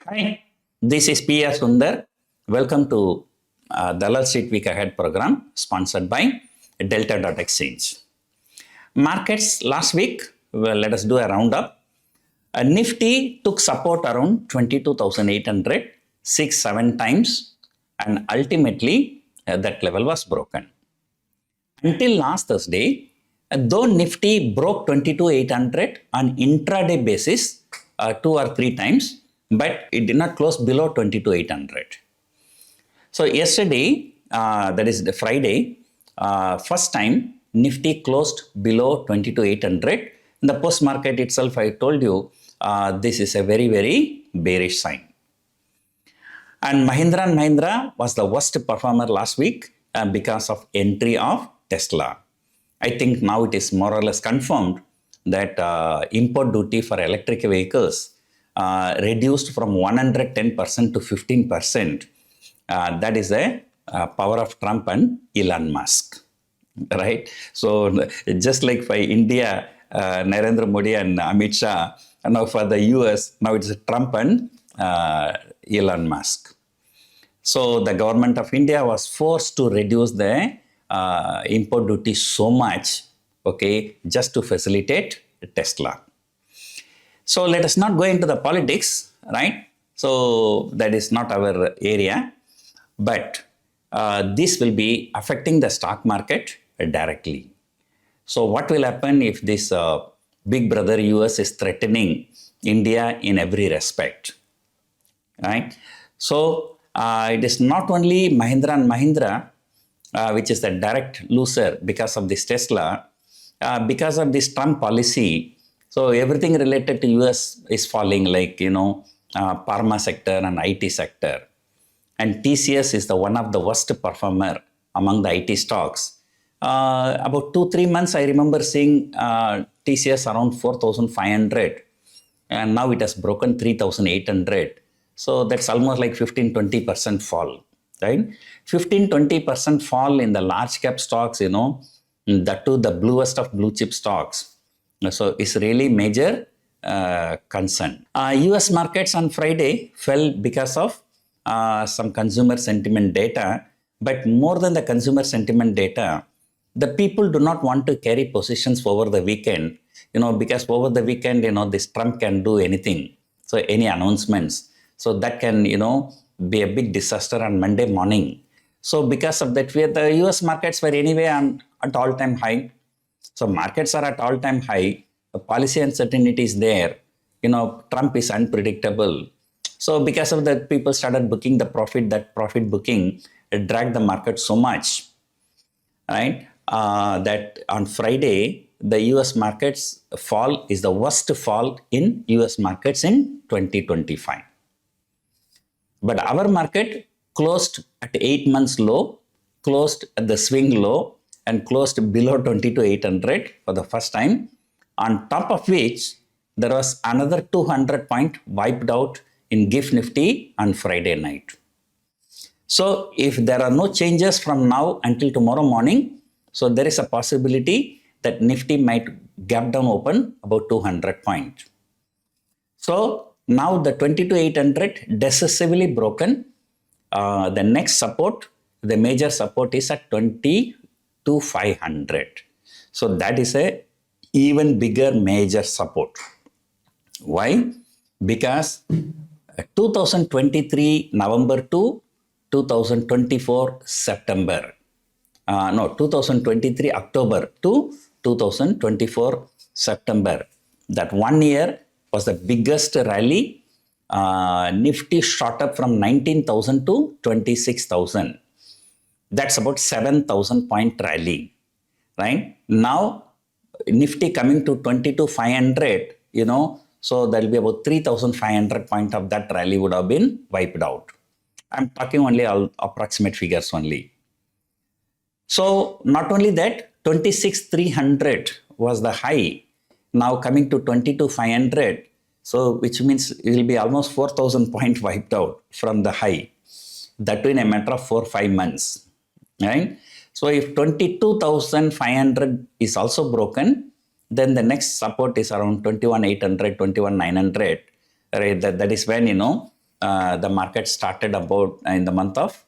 Hi, this is P.R. Sundar. Welcome to Dalal Street Week Ahead program sponsored by Delta.exchange. Markets last week, well, let us do a roundup. Nifty took support around 22,800, 6-7 times, and ultimately that level was broken. Until last Thursday, though Nifty broke 22,800 on intraday basis 2 or 3 times, but it did not close below 22,800. So yesterday, that is the Friday, first time Nifty closed below 22,800. In the post market itself, I told you this is a very, very bearish sign. And Mahindra & Mahindra was the worst performer last week because of entry of Tesla. I think now it is more or less confirmed that import duty for electric vehicles reduced from 110% to 15%. That is the power of Trump and Elon Musk, right? So just like for India, Narendra Modi and Amit Shah, and now for the US, now it's Trump and Elon Musk. So the government of India was forced to reduce the import duty so much, okay, just to facilitate Tesla. So let us not go into the politics, right? So that is not our area, but this will be affecting the stock market directly. So what will happen if this big brother US is threatening India in every respect, right? So it is not only Mahindra & Mahindra, which is the direct loser because of this Tesla, because of this Trump policy. So everything related to US is falling, like, pharma sector and IT sector. And TCS is the one of the worst performer among the IT stocks. About 2-3 months, I remember seeing TCS around 4,500. And now it has broken 3,800. So that's almost like 15-20% fall, right? 15-20% fall in the large cap stocks, that too the bluest of blue chip stocks. So it's really major concern. US markets on Friday fell because of some consumer sentiment data, but more than the consumer sentiment data, the people do not want to carry positions over the weekend, because over the weekend, this Trump can do anything. So any announcements. So that can, be a big disaster on Monday morning. So because of that, the US markets were anyway at all-time high. So markets are at all-time high. The policy uncertainty is there. Trump is unpredictable. So because of that, people started booking the profit. That profit booking dragged the market so much, right? That on Friday, the US markets fall is the worst fall in US markets in 2025. But our market closed at 8 months low, closed at the swing low, and closed below 22,800 for the first time. On top of which, there was another 200 point wiped out in GIFT Nifty on Friday night. So if there are no changes from now until tomorrow morning, so there is a possibility that Nifty might gap down open about 200 points. So now the 22,800 decisively broken. The next support, the major support is at 22,500. So that is a even bigger major support. Why? Because 2023 November to 2024 September. 2023 October to 2024 September. That 1 year was the biggest rally. Nifty shot up from 19,000 to 26,000. That's about 7,000 point rally, right? Now, Nifty coming to 22,500, so there will be about 3,500 point of that rally would have been wiped out. I'm talking only all approximate figures only. So not only that, 26,300 was the high. Now coming to 22,500, so which means it will be almost 4,000 point wiped out from the high. That in a matter of 4-5 months, right? So if 22,500 is also broken, then the next support is around 21,800, 21,900. Right? That is when, the market started about in the month of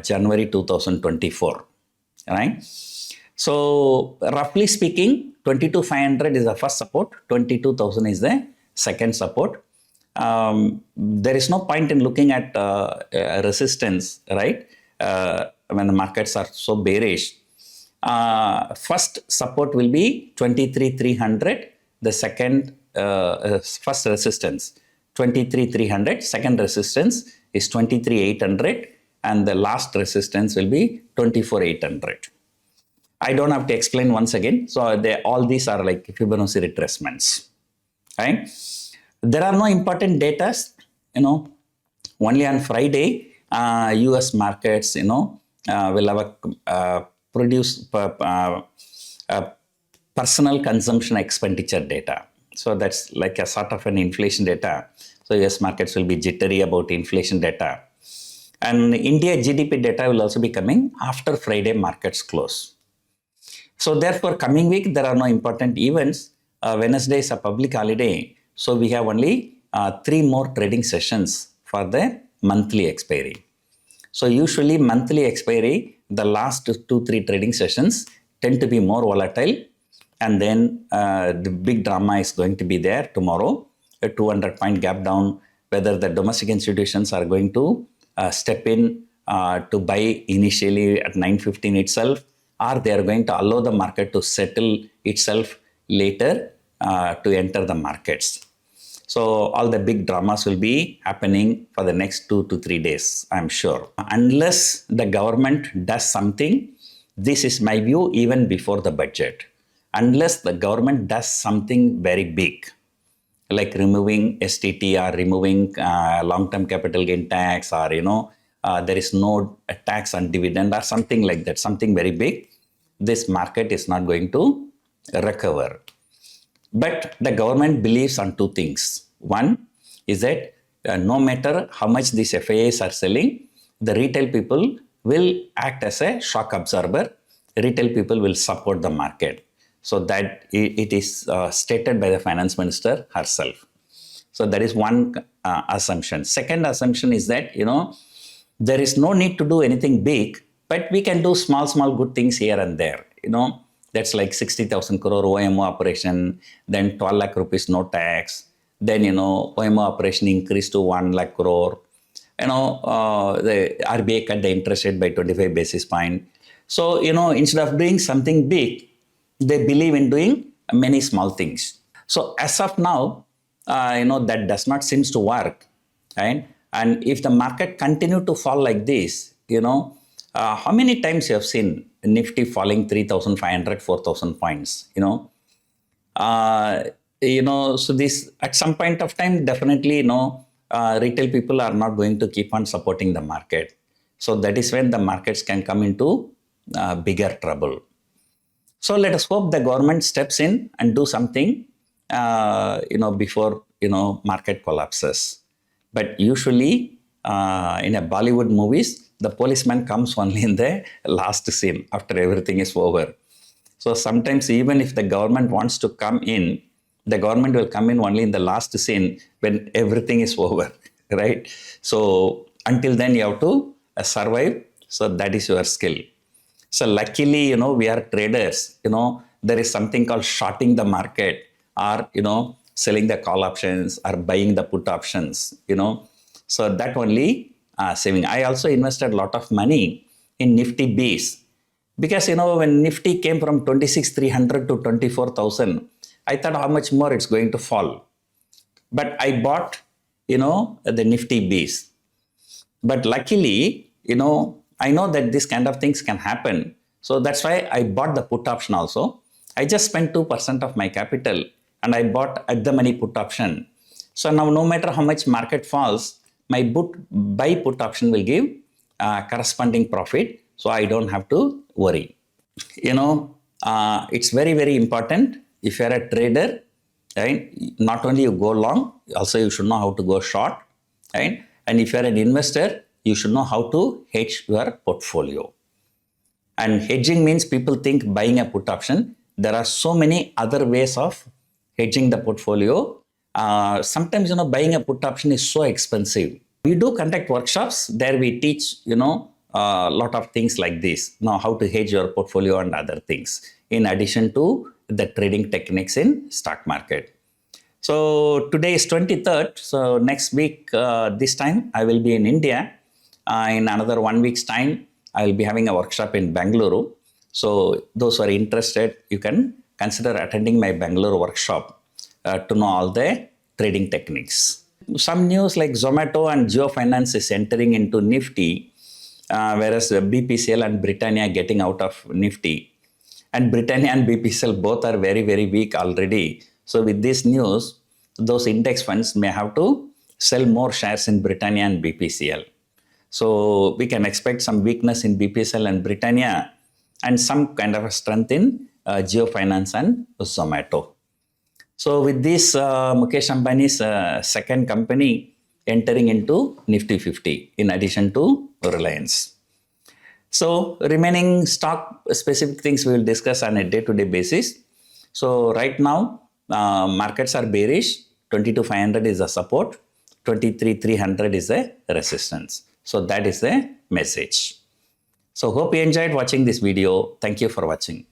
January 2024, right? So roughly speaking, 22,500 is the first support, 22,000 is the second support. There is no point in looking at resistance, right? When the markets are so bearish. First support will be 23,300. The second, first resistance, 23,300. Second resistance is 23,800. And the last resistance will be 24,800. I don't have to explain once again. So all these are like Fibonacci retracements, right? There are no important data, only on Friday, US markets, will have a personal consumption expenditure data. So that's like a sort of an inflation data. So US markets will be jittery about inflation data. And India GDP data will also be coming after Friday markets close. So therefore, coming week, there are no important events. Wednesday is a public holiday. So we have only 3 more trading sessions for the monthly expiry. So usually monthly expiry, the last 2-3 trading sessions tend to be more volatile. And then the big drama is going to be there tomorrow, a 200-point gap down, whether the domestic institutions are going to step in to buy initially at 915 itself, or they are going to allow the market to settle itself later to enter the markets. So all the big dramas will be happening for the next 2 to 3 days, I'm sure. Unless the government does something, this is my view even before the budget. Unless the government does something very big, like removing STT or removing long-term capital gain tax, or there is no tax on dividend or something like that, something very big, this market is not going to recover. But the government believes on 2 things. One is that no matter how much these FIIs are selling, the retail people will act as a shock absorber. Retail people will support the market. So that it is stated by the finance minister herself. So that is one assumption. Second assumption is that, there is no need to do anything big, but we can do small good things here and there. That's like 60,000 crore OMO operation, then 12 lakh rupees no tax, then, OMO operation increased to 1 lakh crore. The RBI cut the interest rate by 25 basis point. So, instead of doing something big, they believe in doing many small things. So as of now, that does not seem to work, right? And if the market continue to fall like this, how many times you have seen Nifty falling 3,500, 4,000 points, so this at some point of time, definitely, retail people are not going to keep on supporting the market. So that is when the markets can come into bigger trouble. So let us hope the government steps in and do something, before, market collapses. But usually in a Bollywood movies, the policeman comes only in the last scene after everything is over. So sometimes even if the government wants to come in, the government will come in only in the last scene when everything is over, right? So until then you have to survive. So that is your skill. So luckily, we are traders, there is something called shorting the market, or, selling the call options or buying the put options, So that only saving. I also invested a lot of money in Nifty Beats because, when Nifty came from 26,300 to 24,000, I thought how much more it's going to fall. But I bought, the Nifty Beats. But luckily, I know that this kind of things can happen. So that's why I bought the put option also. I just spent 2% of my capital and I bought at the money put option. So now no matter how much market falls, my buy put option will give corresponding profit. So I don't have to worry. It's very, very important if you're a trader, right? Not only you go long, also you should know how to go short, right? And if you're an investor, you should know how to hedge your portfolio. And hedging means people think buying a put option. There are so many other ways of hedging the portfolio. sometimes, buying a put option is so expensive. We do conduct workshops. There we teach, a lot of things like this. Now, how to hedge your portfolio and other things, in addition to the trading techniques in stock market. So today is 23rd. So next week, this time, I will be in India. In another 1 week's time, I will be having a workshop in BENGALURU. So those who are interested, you can consider attending my BENGALURU workshop to know all the trading techniques. Some news like Zomato and Jio Finance is entering into Nifty, whereas BPCL and Britannia getting out of Nifty. And Britannia and BPCL both are very, very weak already. So with this news, those index funds may have to sell more shares in Britannia and BPCL. So we can expect some weakness in BPCL and Britannia and some kind of a strength in Jio Finance and Zomato. So with this, Mukesh Ambani's second company entering into Nifty 50 in addition to Reliance. So remaining stock specific things we will discuss on a day-to-day basis. So right now, markets are bearish. 22,500 is a support. 23,300 is a resistance. So that is the message. So hope you enjoyed watching this video. Thank you for watching.